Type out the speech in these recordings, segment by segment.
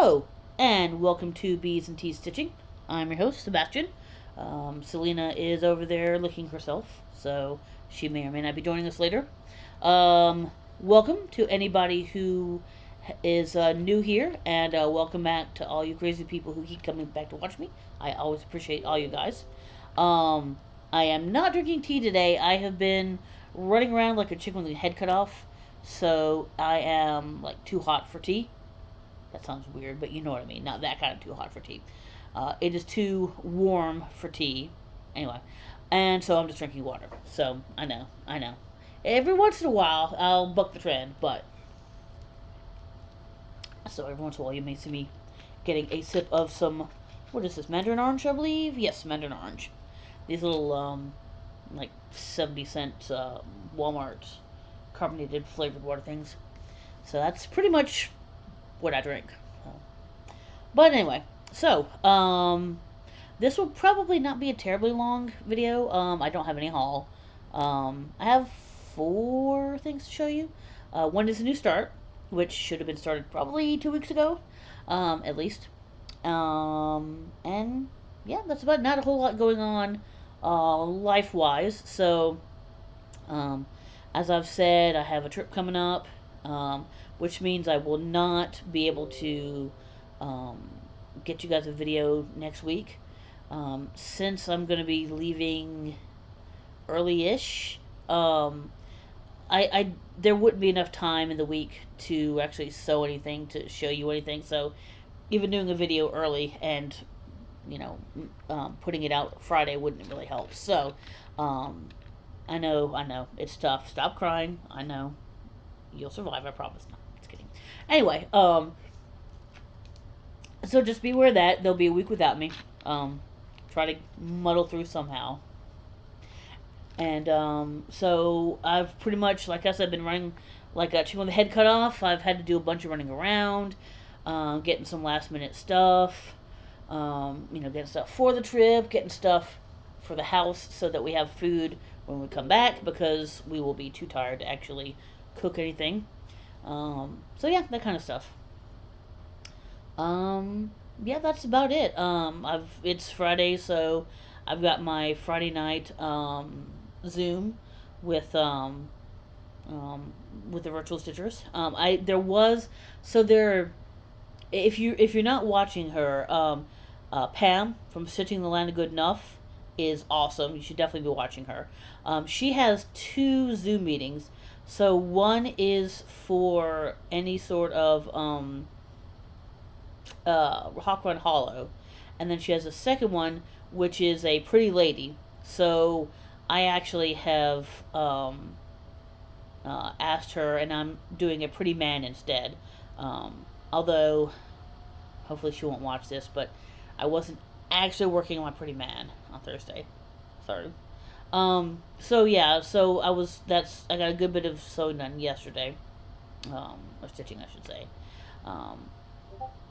Hello, and welcome to Bees and Tea Stitching. I'm your host, Sebastian. Selena is over there looking herself, so she may or may not be joining us later. Welcome to anybody who is new here, and welcome back to all you crazy people who keep coming back to watch me. I always appreciate all you guys. Um, I am not drinking tea today. I have been running around like a chicken with a head cut off, so I am like too hot for tea. That sounds weird, but you know what I mean. Not that kind of too hot for tea. It is too warm for tea. Anyway, and so I'm just drinking water. So I know. Every once in a while, I'll buck the trend, but so every once in a while, you may see me getting a sip of some. What is this? Mandarin orange, I believe. Yes, Mandarin orange. These little like 70 cent Walmart carbonated flavored water things. So that's pretty much what I drink. But anyway, so this will probably not be a terribly long video. I don't have any haul. I have four things to show you. One is a new start, which should have been started probably 2 weeks ago, at least. And yeah, that's about not a whole lot going on, life wise. So, um, as I've said, I have a trip coming up, um, which means I will not be able to um, get you guys a video next week. Since I'm going to be leaving early-ish, um, I there wouldn't be enough time in the week to actually sew anything to show you anything. So even doing a video early and you know putting it out Friday wouldn't really help. So um, I know it's tough. Stop crying. I know you'll survive. I promise. No, just kidding. Anyway, so just be aware that there'll be a week without me. Try to muddle through somehow. And so I've pretty much, like I said, been running like a chicken with the head cut off. I've had to do a bunch of running around, getting some last minute stuff, getting stuff for the trip, getting stuff for the house so that we have food when we come back because we will be too tired to actually cook anything. So yeah, that kind of stuff. Um, yeah, that's about it. It's Friday, so I've got my Friday night Zoom with um, um, with the virtual stitchers. I there was so there if you're not watching her, Pam from Stitching the Land of Good Enough is awesome. You should definitely be watching her. She has two Zoom meetings. So one is for any sort of Hawk Run Hollow, and then she has a second one which is a pretty lady. So I actually have asked her, and I'm doing a pretty man instead. Um, although hopefully she won't watch this, but I wasn't actually working on my pretty man on Thursday. Sorry. So yeah, so I got a good bit of sewing done yesterday, or stitching I should say. Um,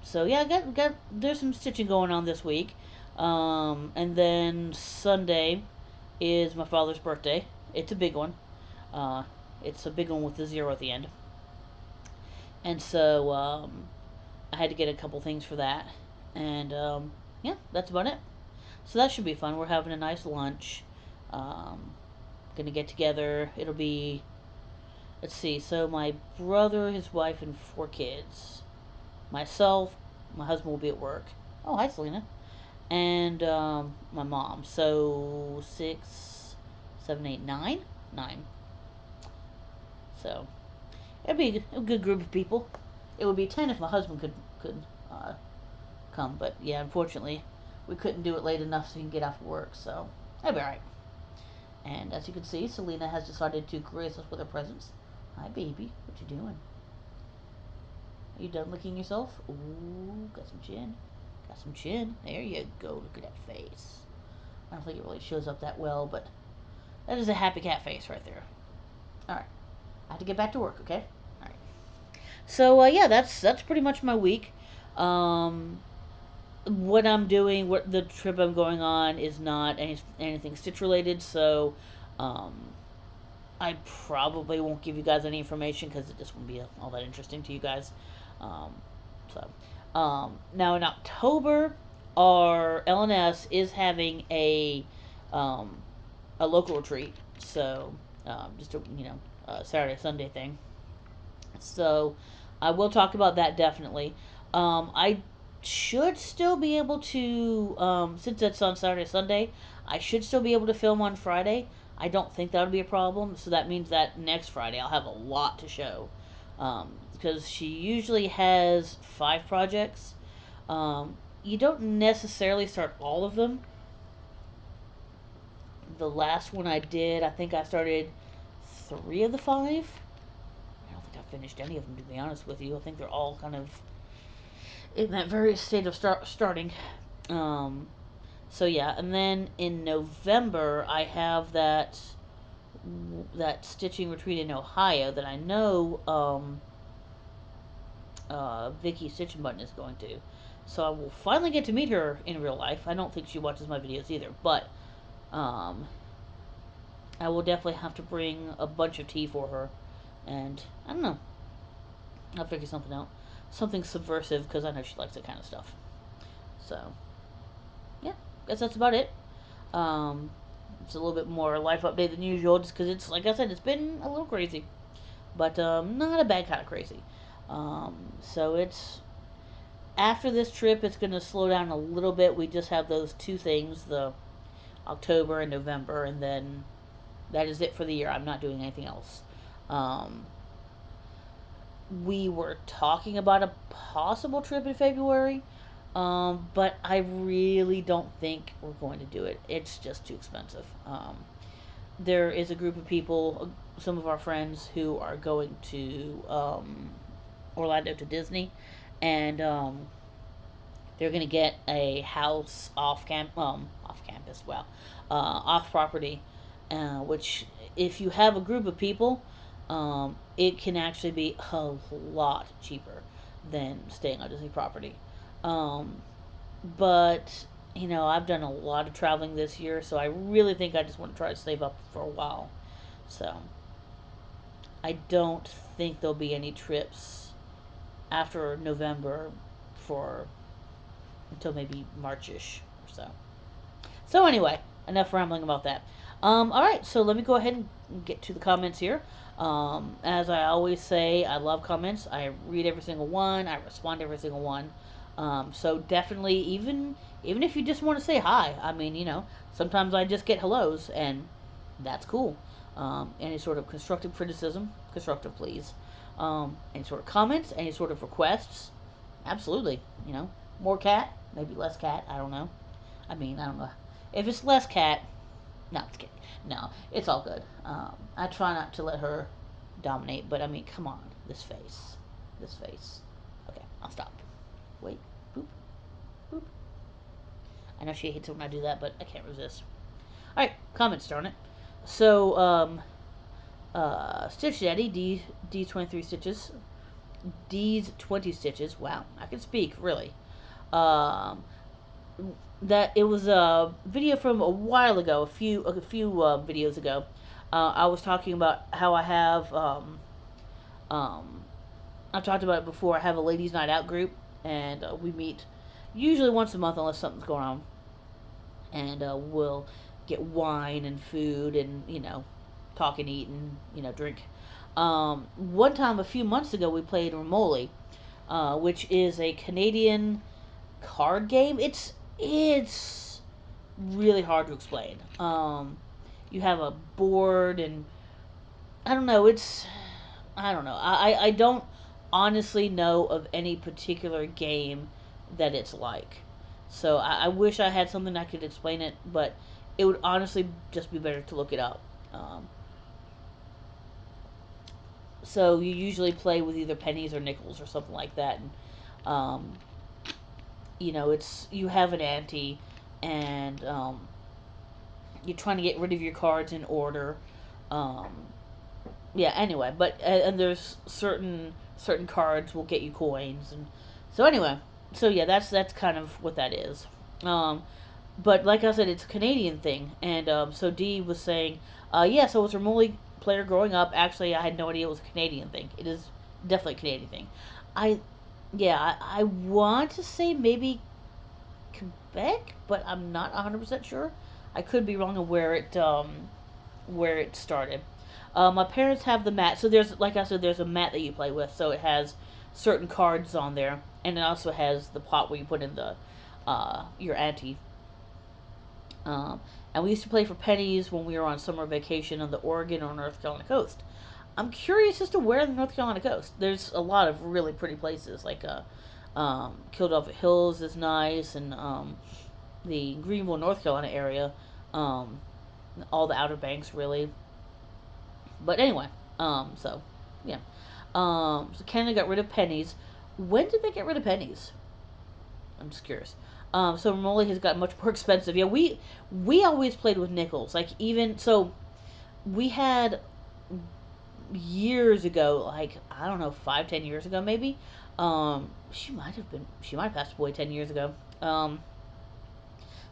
so yeah, I got there's some stitching going on this week. And then Sunday is my father's birthday. It's a big one. Uh, it's a big one with the zero at the end. And so I had to get a couple things for that. And yeah, that's about it. So that should be fun. We're having a nice lunch. Um, gonna get together. It'll be, let's see, so my brother, his wife, and four kids. Myself, my husband will be at work. Oh, hi, Selena. And my mom. So 6, 7, 8, 9, 9. So it'd be a good group of people. It would be 10 if my husband could uh, come, but yeah, unfortunately, we couldn't do it late enough so he can get off work. So that'd be alright. And as you can see, Selena has decided to grace us with her presence. Hi, baby. What you doing? Are you done licking yourself? Ooh, got some chin. Got some chin. There you go. Look at that face. I don't think it really shows up that well, but that is a happy cat face right there. All right. I have to get back to work, okay? All right. So yeah, that's pretty much my week. Um, what I'm doing, what the trip I'm going on is not anything stitch related, so um, I probably won't give you guys any information because it just won't be all that interesting to you guys. Um, so, Now in October, our LNS is having um, a local retreat, so just a Saturday Sunday thing. So I will talk about that definitely. I should still be able to, since it's on Saturday Sunday, I should still be able to film on Friday. I don't think that would be a problem. So that means that next Friday I'll have a lot to show. Because she usually has 5 projects. You don't necessarily start all of them. The last one I did, I think I started 3 of the 5. I don't think I finished any of them, to be honest with you. I think they're all kind of in that various state of starting. Um, so yeah, and then in November I have that stitching retreat in Ohio that I know Vicky Stitching Button is going to. So I will finally get to meet her in real life. I don't think she watches my videos either, but um, I will definitely have to bring a bunch of tea for her, and I don't know. I'll figure something out, something subversive because I know she likes that kind of stuff. So yeah, guess that's about it. Um, it's a little bit more life update than usual, just because it's like I said, it's been a little crazy, but not a bad kind of crazy. Um, so it's after this trip, it's going to slow down a little bit. We just have those 2 things, the October and November, and then that is it for the year. I'm not doing anything else. Um, we were talking about a possible trip in February, but I really don't think we're going to do it. It's just too expensive. There is a group of people, some of our friends, who are going to Orlando to Disney, and they're going to get a house off campus, off property, which if you have a group of people, it can actually be a lot cheaper than staying on Disney property. Um, but I've done a lot of traveling this year, so I really think I just want to try to save up for a while. So I don't think there'll be any trips after November for until maybe Marchish or so. So anyway, enough rambling about that. All right, so let me go ahead and get to the comments here. As I always say, I love comments. I read every single one. I respond to every single one. So definitely, even if you just want to say hi, I mean, sometimes I just get hellos, and that's cool. Any sort of constructive criticism, constructive, please. Any sort of comments, any sort of requests, absolutely. More cat, maybe less cat. I don't know. I mean, I don't know. If it's less cat, no, I'm just kidding. No, it's all good. I try not to let her dominate, but I mean, come on, this face, this face. Okay, I'll stop. Wait, boop, boop. I know she hates it when I do that, but I can't resist. All right, comments, darn it. So, Stitch Daddy D 23 stitches, D's 20 stitches. Wow, I can speak really. Um, that it was a video from a while ago, a few videos ago. I was talking about how I have um, I've talked about it before. I have a ladies' night out group, and we meet usually once a month unless something's going on, and we'll get wine and food and talk and eat and drink. One time a few months ago we played Remoli, which is a Canadian card game. It's really hard to explain. You have a board, and I don't know. I don't know. I don't honestly know of any particular game that it's like. So I wish I had something that could explain it, but it would honestly just be better to look it up. So you usually play with either pennies or nickels or something like that, and it's you have an ante, and you're trying to get rid of your cards in order. Um, yeah. Anyway, but and there's certain cards will get you coins, and so anyway, so yeah, that's kind of what that is. Um, but like I said, it's a Canadian thing, and so Dee was saying, yeah, so it was a Remoli player growing up. Actually, I had no idea it was a Canadian thing. It is definitely a Canadian thing. I Yeah, I want to say maybe Quebec, but I'm not 100% sure. I could be wrong on where it started. My parents have the mat, so there's, like I said, there's a mat that you play with, so it has certain cards on there, and it also has the pot where you put in the your ante. Um, and we used to play for pennies when we were on summer vacation on the Oregon or North Carolina coast. I'm curious as to where the North Carolina coast. There's a lot of really pretty places, like Kildelphia Hills is nice, and the Greenville, North Carolina area, um, all the Outer Banks, really. But anyway, so yeah, so Canada got rid of pennies. When did they get rid of pennies? I'm just curious. So Romoli has got much more expensive. Yeah, we always played with nickels. Like even so, we had years ago, like I don't know, 5, 10 years ago, maybe. She might have passed away 10 years ago. Um,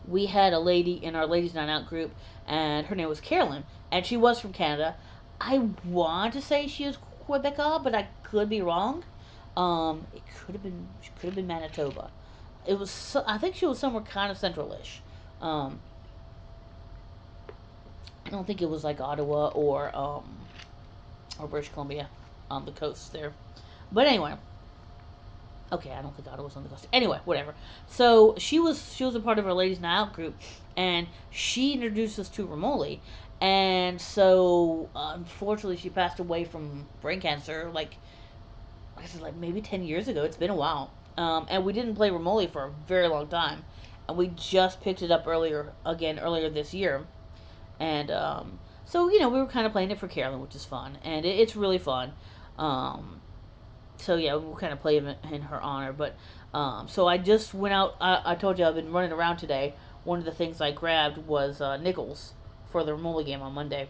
we had a lady in our ladies' night out group, and her name was Carolyn, and she was from Canada. I want to say she was Quebecois, but I could be wrong. It could have been Manitoba. It was I think she was somewhere kind of central-ish. Um, I don't think it was like Ottawa or British Columbia on the coast there. But anyway, okay, I don't think Ottawa's on the coast. Anyway, whatever. So she was a part of our ladies' night out group, and she introduced us to Ramoli, and so unfortunately she passed away from brain cancer. Like I said, like maybe 10 years ago. It's been a while. And we didn't play Ramoli for a very long time, and we just picked it up earlier this year, and so we were kind of playing it for Carolyn, which is fun, and it's really fun. Um, so yeah, we'll kind of play in her honor. But so I just went out. I told you I've been running around today. One of the things I grabbed was nickels for the Ramoli game on Monday,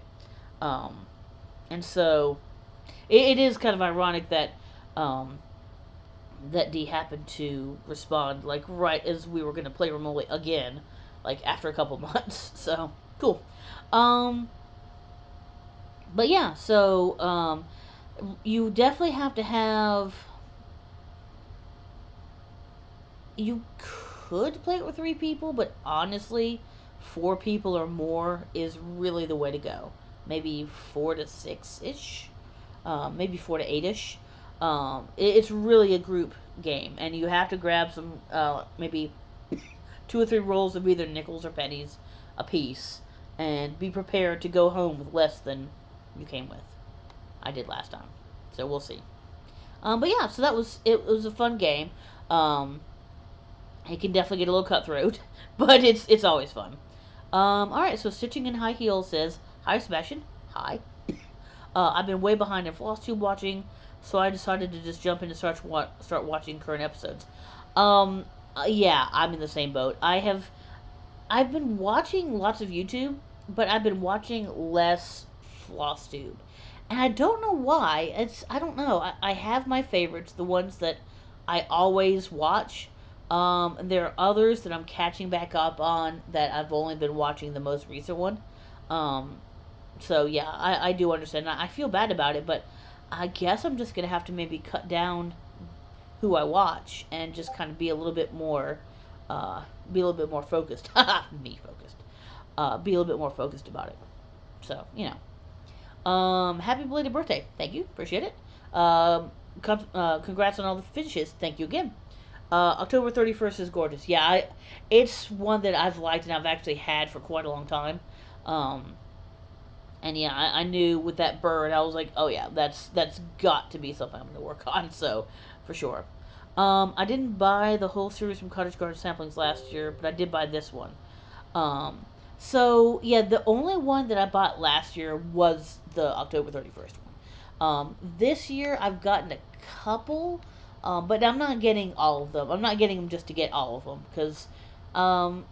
um, and so it is kind of ironic um, that D happened to respond like right as we were going to play Ramoli again, like after a couple months. So cool. Um, but yeah, so you definitely have to have you could play it with 3 people, but honestly, 4 people or more is really the way to go. Maybe 4 to 6 ish, maybe 4 to 8 ish. It's really a group game, and you have to grab some maybe 2 or 3 rolls of either nickels or pennies a piece, and be prepared to go home with less than you came with. I did last time, so we'll see. But yeah, so that was it. Was a fun game. Um, It can definitely get a little cutthroat, but it's always fun. All right, so Stitching in High Heels says, "Hi, Sebastian. Hi. I've been way behind in Floss Tube watching, so I decided to just jump in and start watching current episodes." Yeah, I'm in the same boat. I've been watching lots of YouTube, but I've been watching less FlossTube. And I don't know why. I don't know. I have my favorites, the ones that I always watch. And there are others that I'm catching back up on that I've only been watching the most recent one. Um, so yeah, I do understand. I feel bad about it, but I guess I'm just gonna have to maybe cut down who I watch and just kind of uh, be a little bit more focused. Me focused. Be a little bit more focused about it. So happy belated birthday. Thank you, appreciate it. Congrats on all the finishes. Thank you again. October 31st is gorgeous. Yeah, it's one that I've liked and I've actually had for quite a long time. Um, and yeah, I knew with that bird, I was like, oh yeah, that's got to be something I'm going to work on. So, for sure. I didn't buy the whole series from Cottage Garden Samplings last year, but I did buy this one. Um, so yeah, the only one that I bought last year was the October 31st one. This year I've gotten a couple, but I'm not getting all of them. I'm not getting them just to get all of them because um,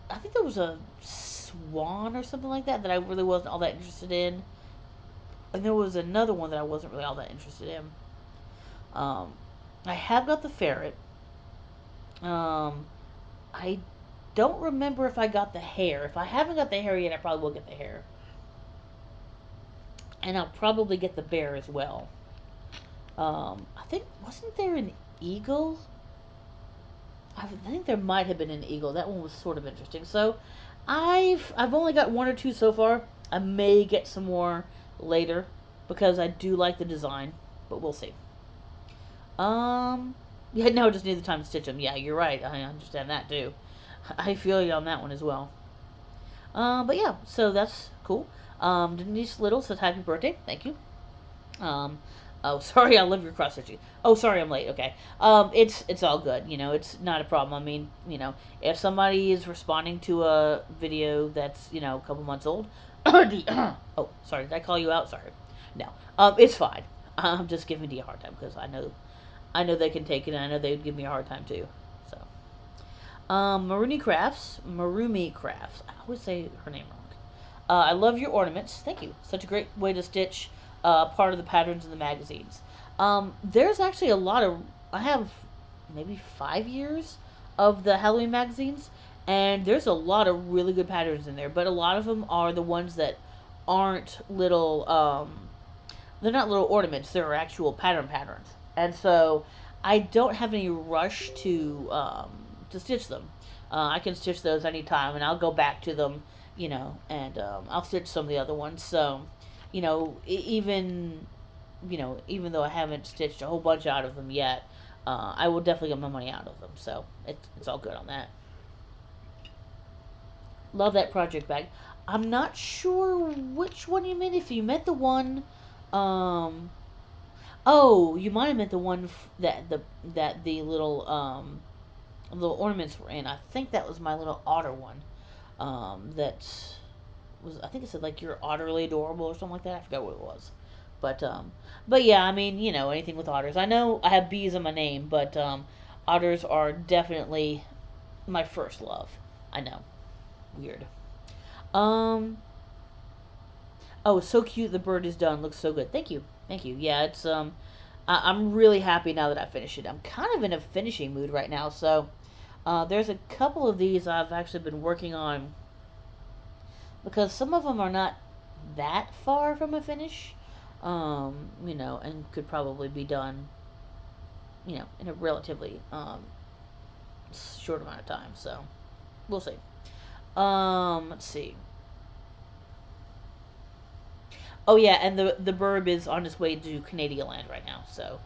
I think there was a swan or something like that I really wasn't all that interested in, and there was another one that I wasn't really all that interested in. Um, I have got the ferret. Um, I don't remember if I got the hair. If I haven't got the hair yet, I probably will get the hair. And I'll probably get the bear as well. I think wasn't there an eagle. I think there might have been an eagle. That one was sort of interesting. So, I've only got one or two so far. I may get some more later because I do like the design, but we'll see. Um, yeah, no, just need the time to stitch them. Yeah, you're right. I understand that too. I feel you on that one as well. But yeah, so that's cool. Denise Little says happy birthday. Thank you. Um, oh, sorry, I love your cross stitching. Oh, sorry, I'm late. Okay. It's all good. You know, it's not a problem. I mean, you know, if somebody is responding to a video that's a couple months old, oh, sorry, did I call you out? Sorry. No. It's fine. I'm just giving Dee a hard time because I know they can take it, and I know they would give me a hard time too. So, Marumi Crafts. I always say her name wrong. I love your ornaments. Thank you. Such a great way to stitch part of the patterns in the magazines. There's actually a lot of. I have maybe 5 years of the Halloween magazines, and there's a lot of really good patterns in there. But a lot of them are the ones that aren't little. They're not little ornaments. They're actual patterns, and so I don't have any rush to stitch them. I can stitch those anytime, and I'll go back to them, and I'll stitch some of the other ones. So, even though I haven't stitched a whole bunch out of them yet, I will definitely get my money out of them. So it's all good on that. Love that project bag. I'm not sure which one you meant. If you meant the one, um, oh, you might have meant the one that the little ornaments were in. I think that was my little otter one. That was, I think it said like you're otterly adorable or something like that. I forgot what it was, but yeah, I mean, anything with otters. I know I have bees in my name, but otters are definitely my first love. I know, weird. Um, oh, so cute. The bird is done. Looks so good. Thank you, thank you. Yeah, I'm really happy now that I finished it. I'm kind of in a finishing mood right now, so there's a couple of these I've actually been working on because some of them are not that far from a finish, and could probably be done, in a relatively short amount of time. So we'll see. Let's see. Oh yeah, and the burb is on his way to Canadian land right now. So,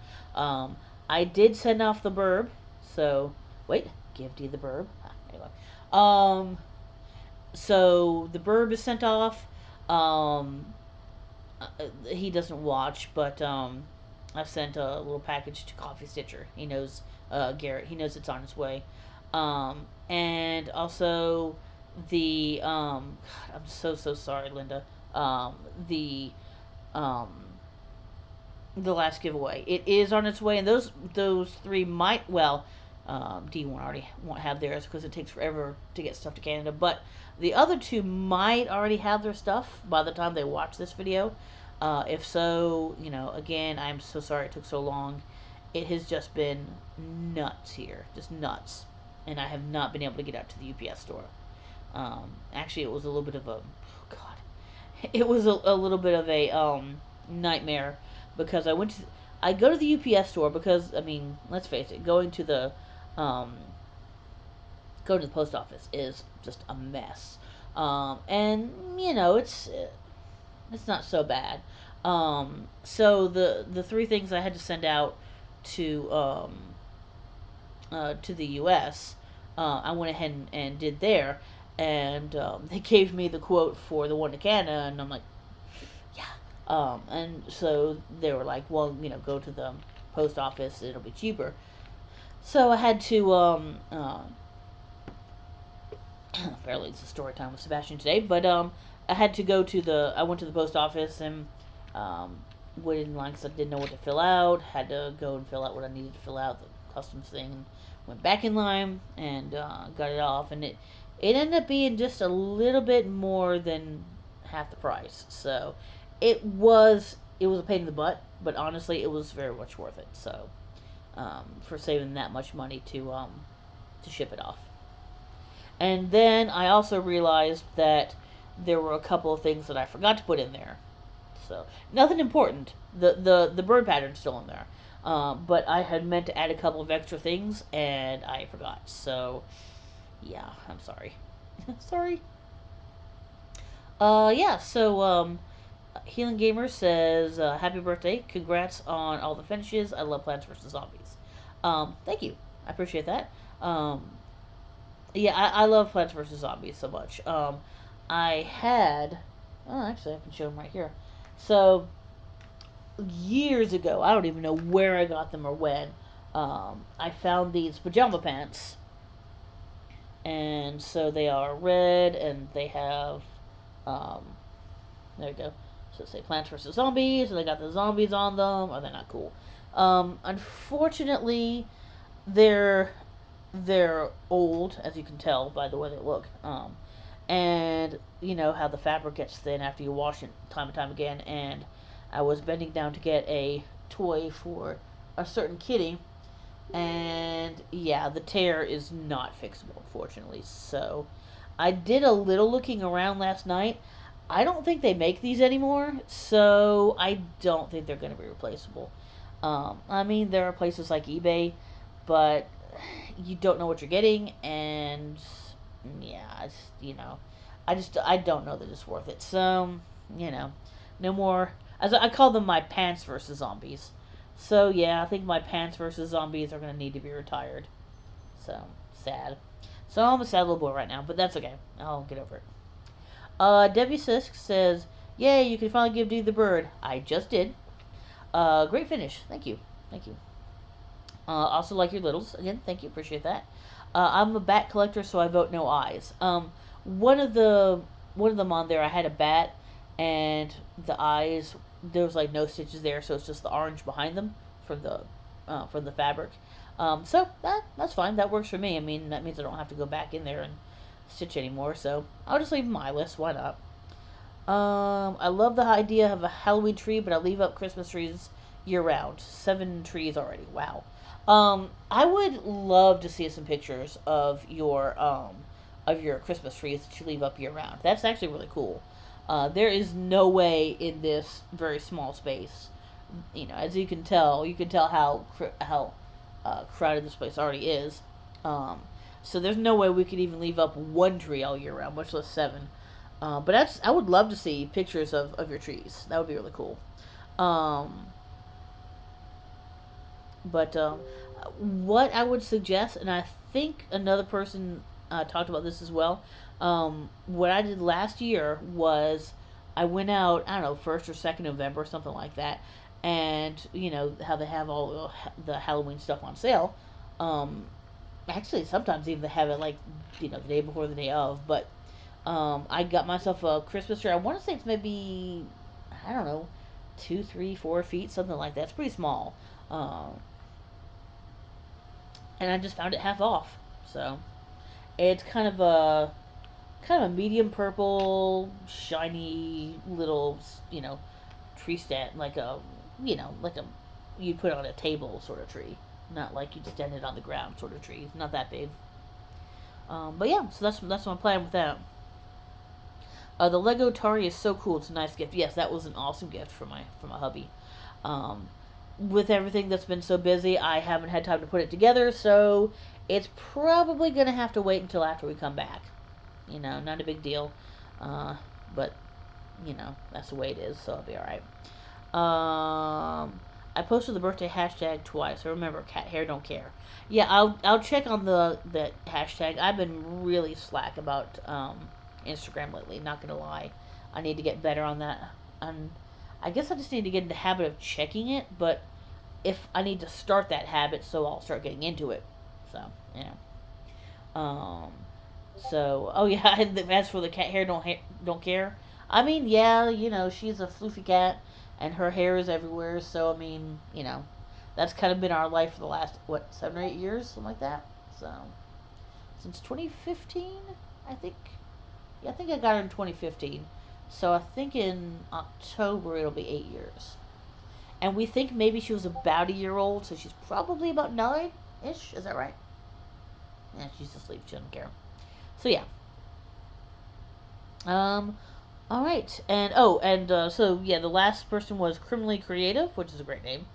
I did send off the burb. So wait, give D the burb. Anyway, um, so the burb is sent off. Um, he doesn't watch, but I've sent a little package to Coffee Stitcher. He knows Garrett. He knows it's on its way. And also God, I'm so sorry, Linda. Um, the um, the last giveaway. It is on its way, and those three might D won't have theirs because it takes forever to get stuff to Canada, but the other two might already have their stuff by the time they watch this video. If so, again, I'm so sorry it took so long. It has just been nuts here, just nuts, and I have not been able to get out to the UPS store. Actually, it was a little bit of a it was a little bit of a nightmare because I go to the UPS store because I mean, let's face it, um, going to the post office is just a mess. And it's not so bad. So the three things I had to send out to the U.S. I went ahead and did there, and they gave me the quote for the one to Canada, and I'm like, yeah. And so they were like, well, go to the post office, it'll be cheaper. So I had to, apparently it's a story time with Sebastian today, but I went to the post office and um, waited in line because I didn't know what to fill out. Had to go and fill out what I needed to fill out, the customs thing. Went back in line and got it off, and it ended up being just a little bit more than half the price. So it was a pain in the butt, but honestly, it was very much worth it. So for saving that much money to ship it off. And then I also realized that there were a couple of things that I forgot to put in there. So nothing important. The bird pattern's still in there. But I had meant to add a couple of extra things and I forgot. So yeah, I'm sorry. Sorry. Yeah. So Healing Gamer says, "Happy birthday! Congrats on all the finishes. I love Plants vs Zombies." Thank you. I appreciate that. Um, yeah, I love Plants vs Zombies so much. I had, oh, actually, I can show them right here. So years ago, I don't even know where I got them or when. I found these pajama pants, and so they are red, and they have, um, there we go. So say Plants vs Zombies, and they got the zombies on them. Are they not cool? Unfortunately, they're they're old, as you can tell by the way they look. And you know how the fabric gets thin after you wash it time and time again. And I was bending down to get a toy for a certain kitty, and yeah, the tear is not fixable, unfortunately. So I did a little looking around last night. I don't think they make these anymore, so I don't think they're going to be replaceable. I mean, there are places like eBay, but you don't know what you're getting, and yeah, it's, I don't know that it's worth it. So you know, no more. As I call them, my pants versus zombies. So yeah, I think my pants versus zombies are gonna need to be retired. So sad. So I'm a sad little boy right now, but that's okay. I'll get over it. Debbie Sisk says, "Yay, you can finally give Dude the bird." I just did. Great finish. Thank you. Thank you. Also like your littles. Again, thank you. Appreciate that. I'm a bat collector, so I vote no eyes. One of the one of them on there, I had a bat, and the eyes, there was like no stitches there, so it's just the orange behind them from the fabric. So that's fine. That works for me. I mean, that means I don't have to go back in there and stitch anymore. So I'll just leave them eyeless. Why not? I love the idea of a Halloween tree, but I leave up Christmas trees year round. 7 trees already. Wow. I would love to see some pictures of your Christmas trees that you leave up year round. That's actually really cool. There is no way in this very small space. As you can tell how crowded this place already is. Um, so there's no way we could even leave up one tree all year round, much less 7. But I would love to see pictures of your trees. That would be really cool. Um, but what I would suggest, and I think another person talked about this as well. What I did last year was I went out, I don't know, 1st or 2nd November, something like that, and how they have all the Halloween stuff on sale. Um, Actually, sometimes even they have it like the day before, the day of. But I got myself a Christmas tree. I want to say it's maybe, I don't know, 2, 3, 4 feet, something like that. It's pretty small. Um, and I just found it half off. So it's kind of a medium purple, shiny little tree stand, like a you put on a table sort of tree, not like you stand it on the ground sort of tree. It's not that big. But yeah, so that's my plan with that. The Lego Atari is so cool. It's a nice gift. Yes, that was an awesome gift for my hubby. Um, with everything that's been so busy, I haven't had time to put it together, so it's probably gonna have to wait until after we come back. Not a big deal, uh, but that's the way it is, so I'll be all right. I posted the birthday hashtag twice. I remember cat hair don't care. Yeah, I'll check on the hashtag. I've been really slack about Instagram lately. Not gonna lie, I need to get better on that. And I guess I just need to get in the habit of checking it. But if I need to start that habit, so I'll start getting into it. So you know. Oh yeah, and as for the cat hair don't care. I mean, yeah, she's a floofy cat, and her hair is everywhere. So I mean, that's kind of been our life for the last 7 or 8 years, something like that. So since 2015, I think. Yeah, I think I got her in 2015. So I think in October it'll be 8 years. And we think maybe she was about a year old, so she's probably about 9-ish. Is that right? Yeah, she's asleep. She doesn't care. So yeah. Um, All right, and so yeah, the last person was Criminally Creative, which is a great name.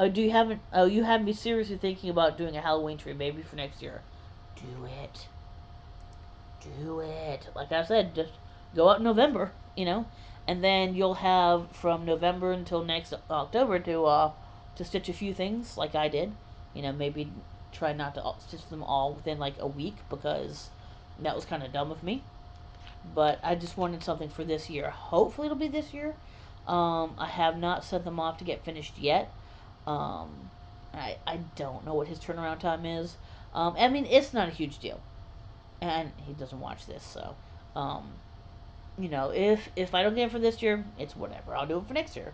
Do you haven't? Oh, you have me seriously thinking about doing a Halloween tree maybe for next year. Do it. Do it. Like I said, just go out in November, and then you'll have from November until next October to stitch a few things like I did. Maybe try not to stitch them all within like a week because that was kind of dumb of me. But I just wanted something for this year. Hopefully, it'll be this year. I have not sent them off to get finished yet. Um, I don't know what his turnaround time is. I mean, it's not a huge deal, and he doesn't watch this, so um, if I don't get it for this year, it's whatever. I'll do it for next year.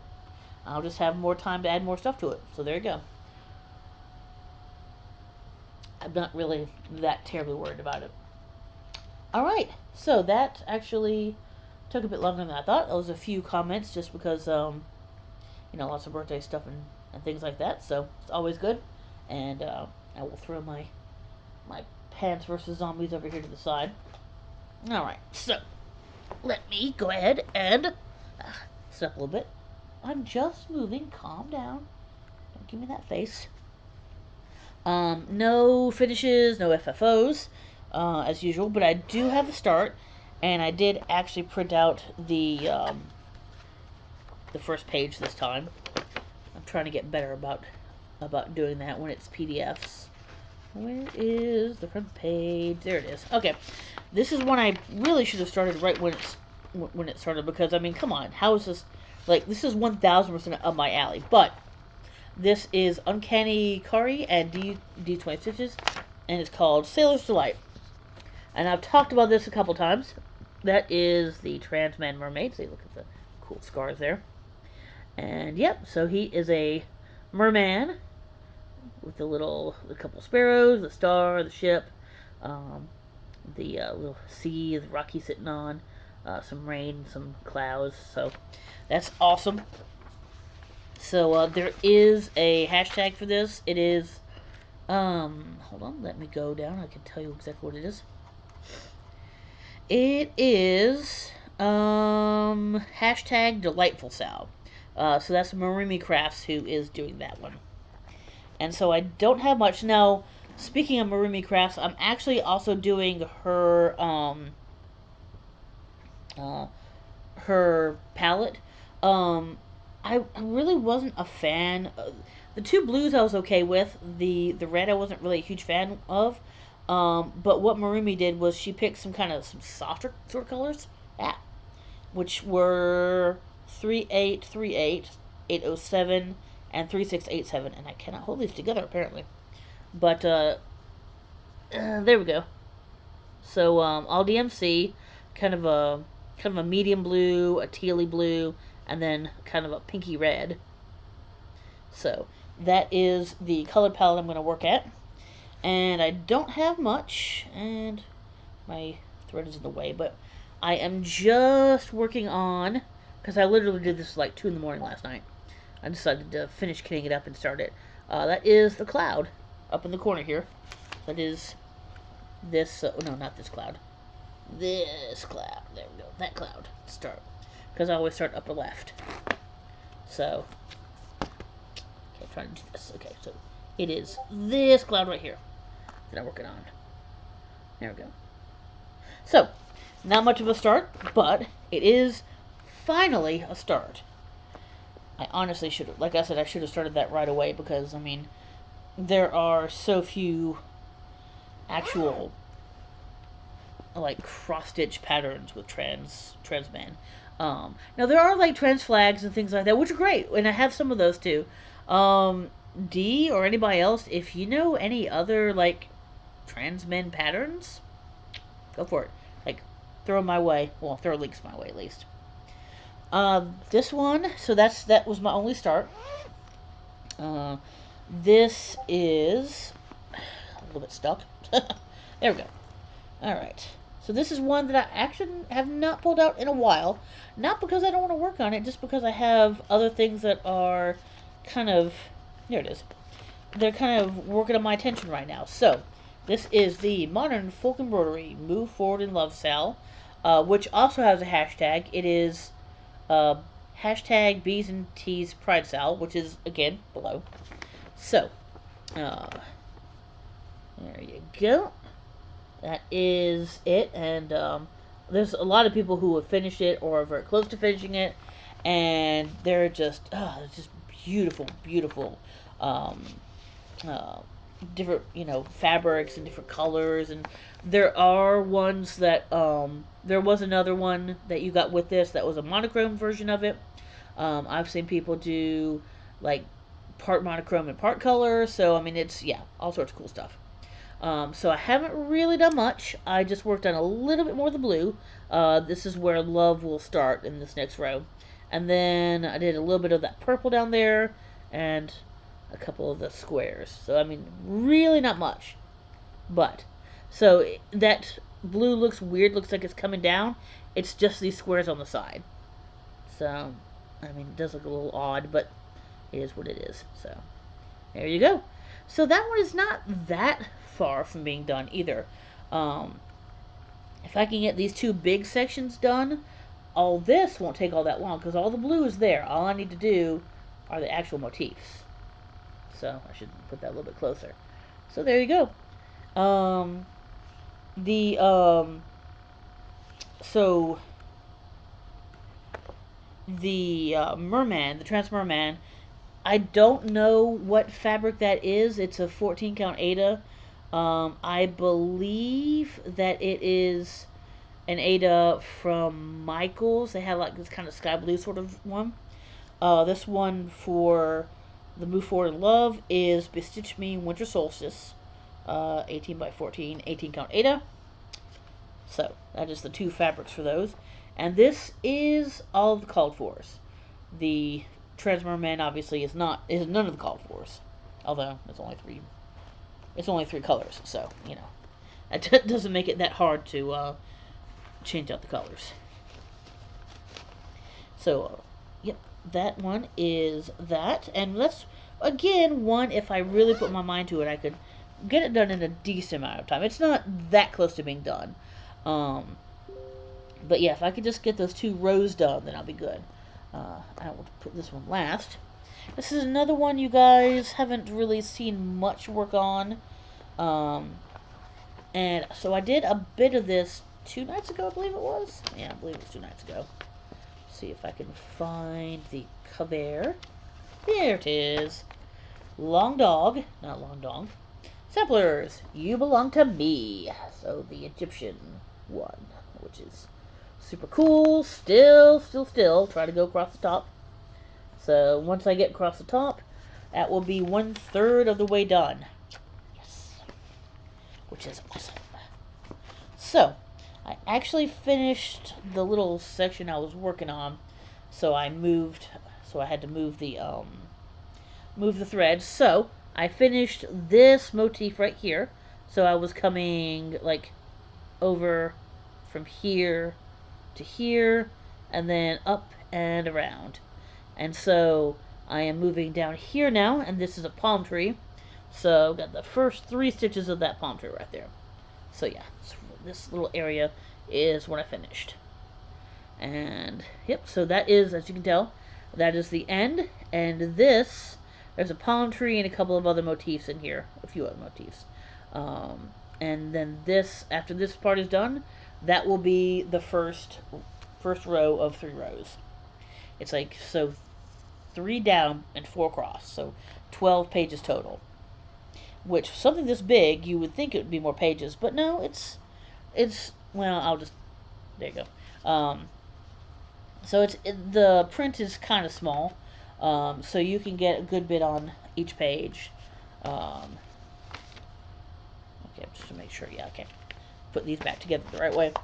I'll just have more time to add more stuff to it. So there you go. I'm not really that terribly worried about it. All right, so that actually took a bit longer than I thought. There was a few comments just because lots of birthday stuff and things like that. So it's always good. And I will throw my Plants vs Zombies over here to the side. All right, so let me go ahead and sit up a little bit. I'm just moving. Calm down. Don't give me that face. No finishes, no FFOs, as usual. But I do have a start, and I did actually print out the first page this time. I'm trying to get better about doing that when it's PDFs. Where is the front page? There it is. Okay, this is one I really should have started right when it started because I mean, come on, how is this? Like, this is 1000% up my alley. But this is Uncanny Kari and D20 Stitches, and it's called Sailor's Delight. And I've talked about this a couple times. That is the Trans Man Mermaid. See, look at the cool scars there. And yep, so he is a merman with a couple sparrows, the star, the ship, um, the little sea, the rock he's sitting on, some rain, some clouds. So that's awesome. So there is a hashtag for this. It is, hold on, let me go down. I can tell you exactly what it is. It is hashtag delightful Sal. So that's Marimi Crafts who is doing that one. And so I don't have much. Now, speaking of Marumi Crafts, I'm actually also doing uh, her palette. Um, I really wasn't a fan. The two blues I was okay with. The red I wasn't really a huge fan of. But what Marumi did was she picked some softer sort of colors. Yeah, which were 3838, 807, and 3687, and I cannot hold these together apparently. But there we go. So all DMC, kind of a kind of a medium blue, a tealy blue, and then kind of a pinky red. So that is the color palette I'm going to work at, and I don't have much, and my thread is in the way, but I am just working on because I literally did this like 2 in the morning last night. I decided to finish kitting it up and start it. That is the cloud up in the corner here. That is this. No, not this cloud. This cloud. There we go. That cloud. Start. Because I always start upper left. So, okay, I'm trying to do this. Okay, so it is this cloud right here that I'm working on. There we go. So, not much of a start, but it is finally a start. I honestly should have, like I said, I should have started that right away because, I mean, there are so few actual like cross stitch patterns with trans men. Now there are like trans flags and things like that, which are great, and I have some of those too. D or anybody else, if you know any other like trans men patterns, go for it. Like throw them my way. Well, throw links my way at least. This one, so that was my only start. Uh, this is a little bit stuck. There we go. All right. So this is one that I actually have not pulled out in a while. Not because I don't want to work on it, just because I have other things that are kind of... There it is. They're kind of working on my attention right now. So, this is the Modern Folk Embroidery Move Forward in Love Sal, which also has a hashtag. It is hashtag B's and T's Pride Sal, which is, again, below. So, uh, there you go. That is it. And there's a lot of people who have finished it or are very close to finishing it, and they're just, it's just beautiful, beautiful. Um, uh, Different, fabrics and different colors, and there are ones that there was another one that you got with this that was a monochrome version of it. I've seen people do like part monochrome and part color, so I mean it's, yeah, all sorts of cool stuff. So I haven't really done much. I just worked on a little bit more of the blue. This is where love will start in this next row. And then I did a little bit of that purple down there and a couple of the squares. So, I mean, really not much. But, so that blue looks weird, looks like it's coming down. It's just these squares on the side. So, I mean, it does look a little odd, but it is what it is. So, there you go. So that one is not that far from being done either. Um, if I can get these two big sections done, all this won't take all that long because all the blue is there. All I need to do are the actual motifs. So I should put that a little bit closer. So there you go. The so the merman, the trans merman. I don't know what fabric that is. It's a 14 count Aida. I believe that it is an Aida from Michaels. They have like this kind of sky blue sort of one. This one for the Move Forward in Love is Bestitch Me Winter Solstice. 18 by 14, 18 count Aida. So that is the two fabrics for those. And this is all of the called fors. The Transmer Man obviously is none of the called fors. Although it's only three colors, so that doesn't make it that hard to change out the colors. So, yep, that one is that. And let's, again, one, if I really put my mind to it, I could get it done in a decent amount of time. It's not that close to being done. Um, but yeah, if I could just get those two rows done, then I'll be good. I will put this one last. This is another one you guys haven't really seen much work on. Um, and so I did a bit of this 2 nights ago, I believe it was. Yeah, I believe it was 2 nights ago. See if I can find the cover. There it is. Long dog, not long dog. Samplers, you belong to me. So the Egyptian one, which is super cool. Still. Try to go across the top. So once I get across the top, that will be 1/3 of the way done. Yes, which is awesome. So I actually finished the little section I was working on. So I moved. So I had to move the thread. So I finished this motif right here. So I was coming like over from here to here and then up and around. And so I am moving down here now, and this is a palm tree. So got the first 3 stitches of that palm tree right there. So yeah, this little area is what I finished. And yep, so that is, as you can tell, that is the end. And this, there's a palm tree and a couple of other motifs in here, a few other motifs. And then this, after this part is done, that will be the first row of 3 rows. It's like, so 3 down and 4 across, so 12 pages total. Which, something this big, you would think it would be more pages, but no, it's well, I'll just, there you go. So the print is kind of small, so you can get a good bit on each page. Um, okay, just to make sure, yeah, okay, put these back together the right way.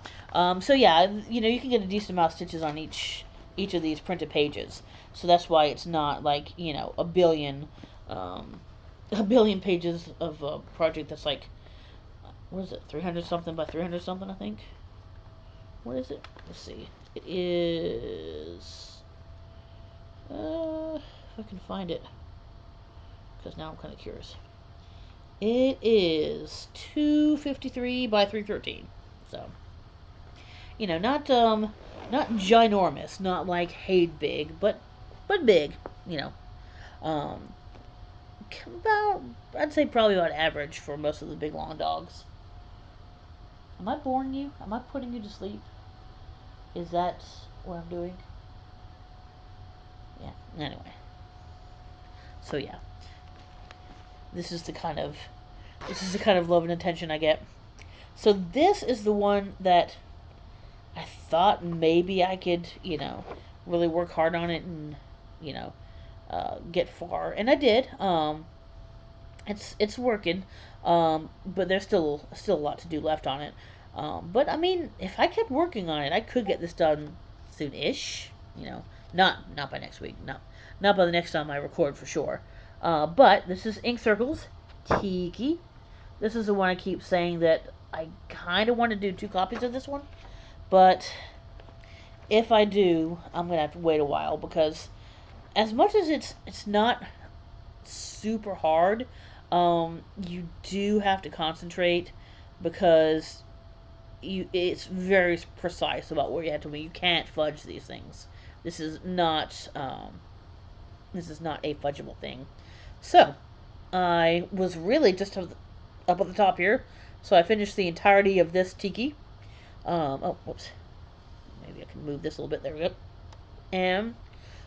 So yeah, you can get a decent amount of stitches on each of these printed pages. So that's why it's not like um, a billion pages of a project that's like, what is it, 300 something by 300 something, I think. What is it? Let's see. It is. If I can find it, because now I'm kind of curious. It is 253 by 313. So, not ginormous, not like Haid big, but big. You know, um, about, I'd say probably about average for most of the big long dogs. Am I boring you? Am I putting you to sleep? Is that what I'm doing? Yeah. Anyway, so yeah, this is the kind of love and attention I get. So this is the one that I thought maybe I could, really work hard on it and, you know, get far, and I did. It's working, but there's still a lot to do left on it. But I mean, if I kept working on it, I could get this done soon-ish. You know, not by next week, not by the next time I record for sure. But this is Ink Circles Tiki. This is the one I keep saying that I kind of want to do 2 copies of this one, but if I do, I'm gonna have to wait a while because as much as it's not super hard, you do have to concentrate because it's very precise about where you have to be. You can't fudge these things. This is not a fudgeable thing. So I was really just up at the top here. So I finished the entirety of this tiki. Oh, whoops. Maybe I can move this a little bit. There we go. And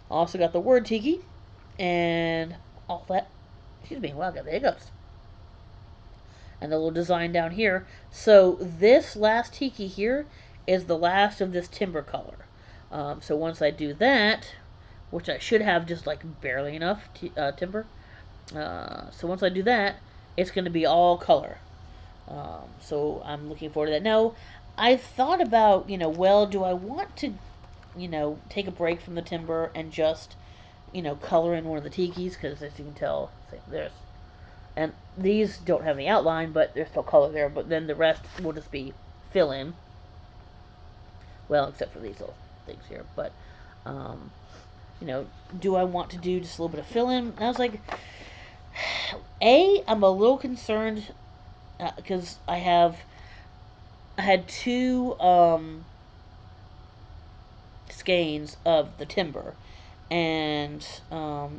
also got the word tiki and all that. Excuse me. Wow, I got the hiccups. And the little design down here. So this last tiki here is the last of this timber color. So once I do that, which I should have just like barely enough timber. So once I do that, it's going to be all color. So I'm looking forward to that. Now, I've thought about, well, do I want to, take a break from the timber and just, color in one of the tikis? Because as you can tell, there's, and these don't have any outline, but there's still color there. But then the rest will just be fill in. Well, except for these little things here. But, um, do I want to do just a little bit of fill in? And I was like, I'm a little concerned because I had two skeins of the timber, and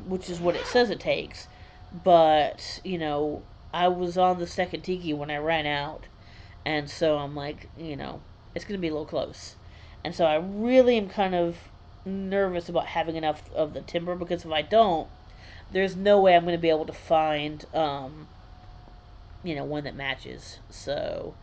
which is what it says it takes. But I was on the second tiki when I ran out, and so I'm like, it's gonna be a little close, and so I really am kind of nervous about having enough of the timber because if I don't, there's no way I'm gonna be able to find one that matches. So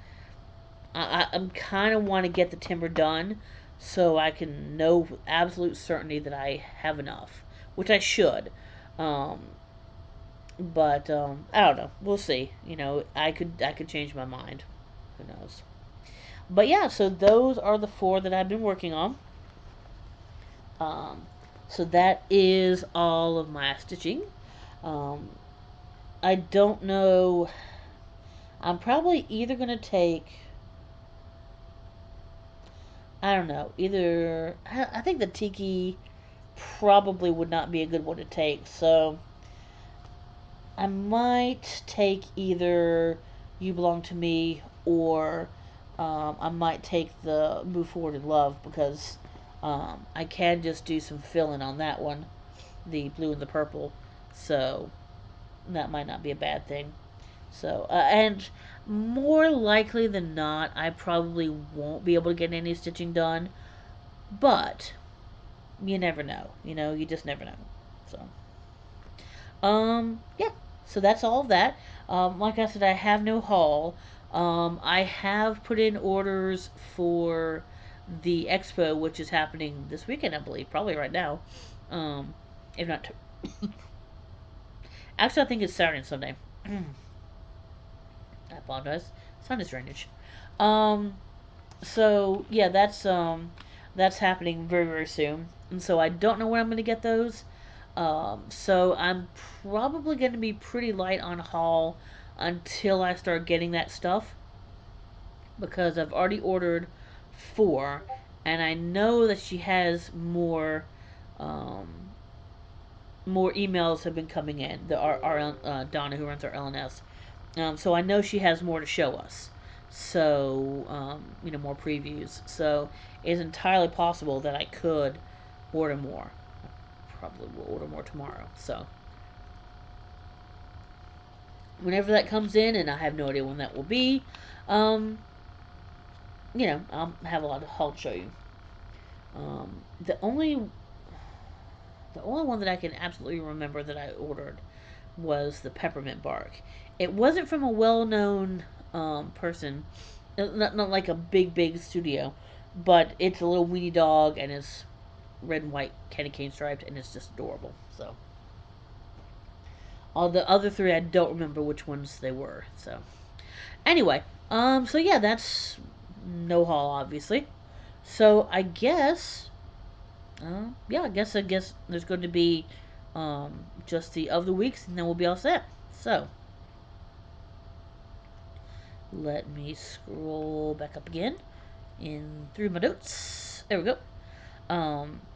I'm kind of want to get the timber done so I can know with absolute certainty that I have enough, which I should. Um, but I don't know. We'll see. I could change my mind. Who knows? But yeah, so those are the 4 that I've been working on. Um, so that is all of my stitching. Um, I don't know. I'm probably either gonna take, I don't know. Either I think the tiki probably would not be a good one to take. So I might take either You Belong to Me or I might take the Move Forward in Love because I can just do some filling on that one, the blue and the purple. So that might not be a bad thing. So, and more likely than not, I probably won't be able to get any stitching done, but you never know. You just never know. So, yeah. So that's all of that. Like I said, I have no haul. I have put in orders for the expo, which is happening this weekend, I believe, probably right now. Um, if not, actually, I think it's Saturday and Sunday. I apologize. Sinus drainage. Um, so yeah, that's happening very very soon, and so I don't know where I'm gonna get those. So I'm probably gonna be pretty light on haul until I start getting that stuff because I've already ordered 4, and I know that she has um, more emails have been coming in. Our Donna who runs our LNS. So I know she has more to show us. So, more previews. So it's entirely possible that I could order more. Probably will order more tomorrow. So, whenever that comes in, and I have no idea when that will be. Um, I'll have a lot of haul to show you. Um, the only the only one that I can absolutely remember that I ordered was the peppermint bark. It wasn't from a well-known person, not like a big studio, but it's a little weenie dog and it's red and white candy cane striped and it's just adorable. So all the other three I don't remember which ones they were. So anyway, so yeah, that's no haul obviously. So I guess there's going to be um, just the of the weeks, and then we'll be all set. So let me scroll back up again in through my notes. There we go.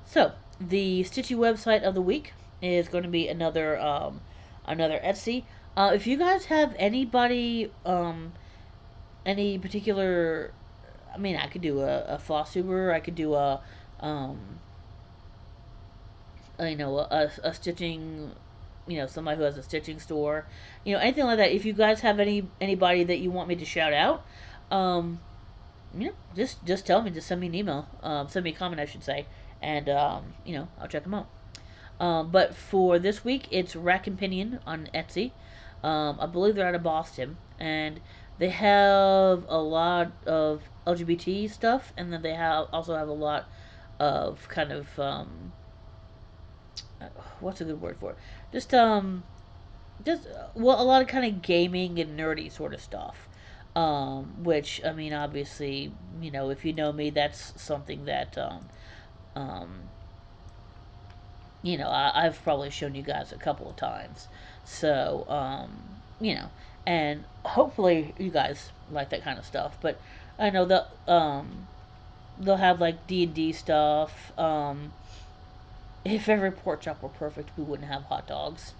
So the Stitchy website of the week is going to be another Etsy. If you guys have any particular, I mean, I could do a floss tuber. I could do um, a stitching, somebody who has a stitching store, anything like that. If you guys have anybody that you want me to shout out, um, just tell me. Just send me an email. Send me a comment, I should say, and I'll check them out. But for this week, it's Rack and Pinion on Etsy. I believe they're out of Boston, and they have a lot of LGBT stuff, and then they also have a lot of kind of what's a good word for it? Just just well, a lot of kind of gaming and nerdy sort of stuff. Which I mean, obviously, if you know me, that's something that um, I've probably shown you guys a couple of times. So, you know, and hopefully you guys like that kind of stuff. But I know they'll have like D&D stuff. If every pork chop were perfect, we wouldn't have hot dogs.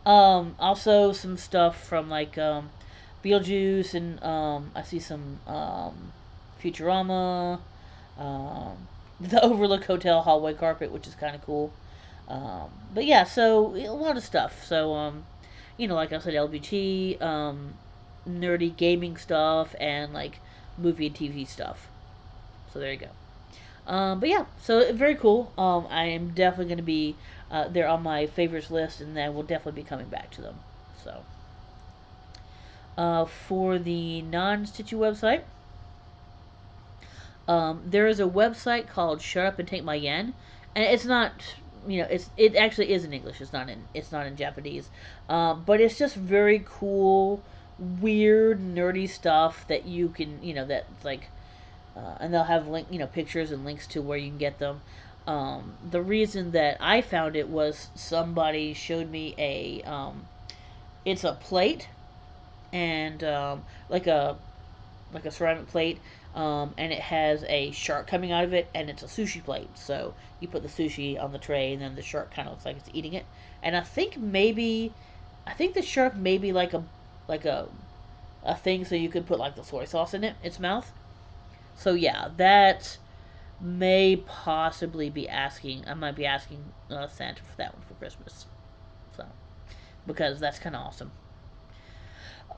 Also some stuff from like Beetlejuice and I see some Futurama, um, the Overlook Hotel hallway carpet, which is kind of cool. But yeah, so a lot of stuff. So like I said, LBT, nerdy gaming stuff, and like movie and TV stuff. So there you go. But yeah, so very cool. I am definitely going to be they're on my favorites list, and then we'll definitely be coming back to them. So for the non-Stitchy website, there is a website called Shut Up and Take My Yen, and it's not, it actually is in English. It's not in Japanese, but it's just very cool, weird, nerdy stuff that you can, that's like, and they'll have pictures and links to where you can get them. The reason that I found it was somebody showed me it's a plate and like a ceramic plate, and it has a shark coming out of it, and it's a sushi plate. So you put the sushi on the tray, and then the shark kind of looks like it's eating it. And I think the shark may be like a thing, so you could put like the soy sauce in its mouth. So yeah, that may possibly be asking. I might be asking Santa for that one for Christmas. So because that's kind of awesome.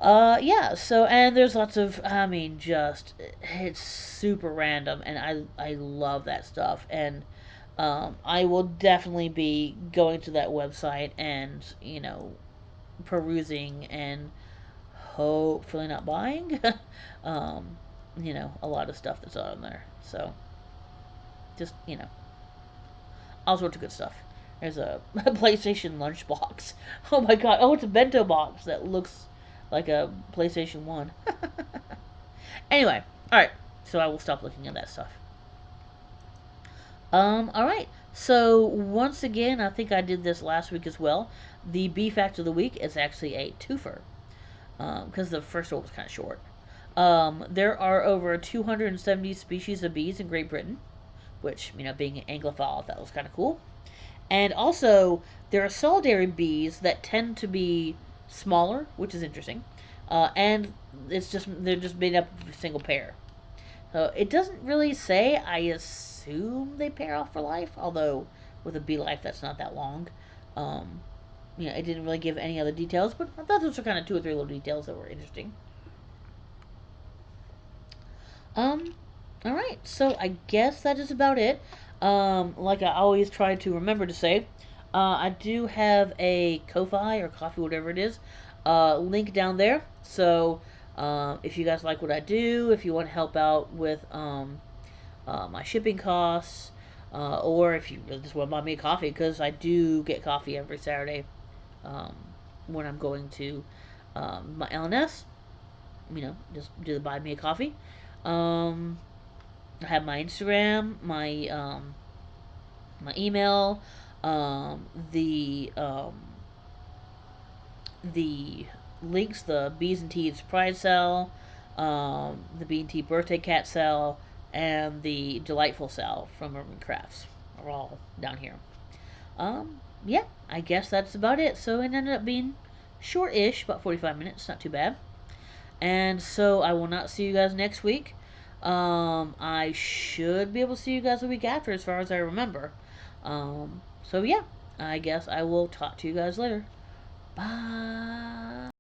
Yeah, so and there's lots of I mean just it's super random and I love that stuff and I will definitely be going to that website and, perusing and hopefully not buying um, a lot of stuff that's on there. So just, all sorts of good stuff. There's a PlayStation lunchbox. Oh my god. Oh, it's a bento box that looks like a PlayStation 1. Anyway, alright. So I will stop looking at that stuff. Alright. So once again, I think I did this last week as well. The bee fact of the week is actually a twofer. Because the first one was kind of short. There are over 270 species of bees in Great Britain, which, being an Anglophile, that was kind of cool. And also, there are solitary bees that tend to be smaller, which is interesting. And they're just made up of a single pair. So it doesn't really say. I assume they pair off for life, although with a bee life that's not that long. Um, it didn't really give any other details, but I thought those were kind of two or three little details that were interesting. Um, all right, so I guess that is about it. Like I always try to remember to say, I do have a Ko-fi or Coffee, whatever it is, link down there. So if you guys like what I do, if you want to help out with my shipping costs, or if you really just want to buy me a coffee, because I do get coffee every Saturday um, when I'm going to my LNS, just do the buy me a coffee. Um, I have my Instagram, my email, um, the the links, the B's and T's Pride Cell, the B and T Birthday Cat Cell, and the Delightful Cell from Urban Crafts are all down here. Um, yeah, I guess that's about it. So it ended up being short-ish, about 45 minutes, not too bad. And so I will not see you guys next week. I should be able to see you guys the week after, as far as I remember. So yeah, I guess I will talk to you guys later. Bye.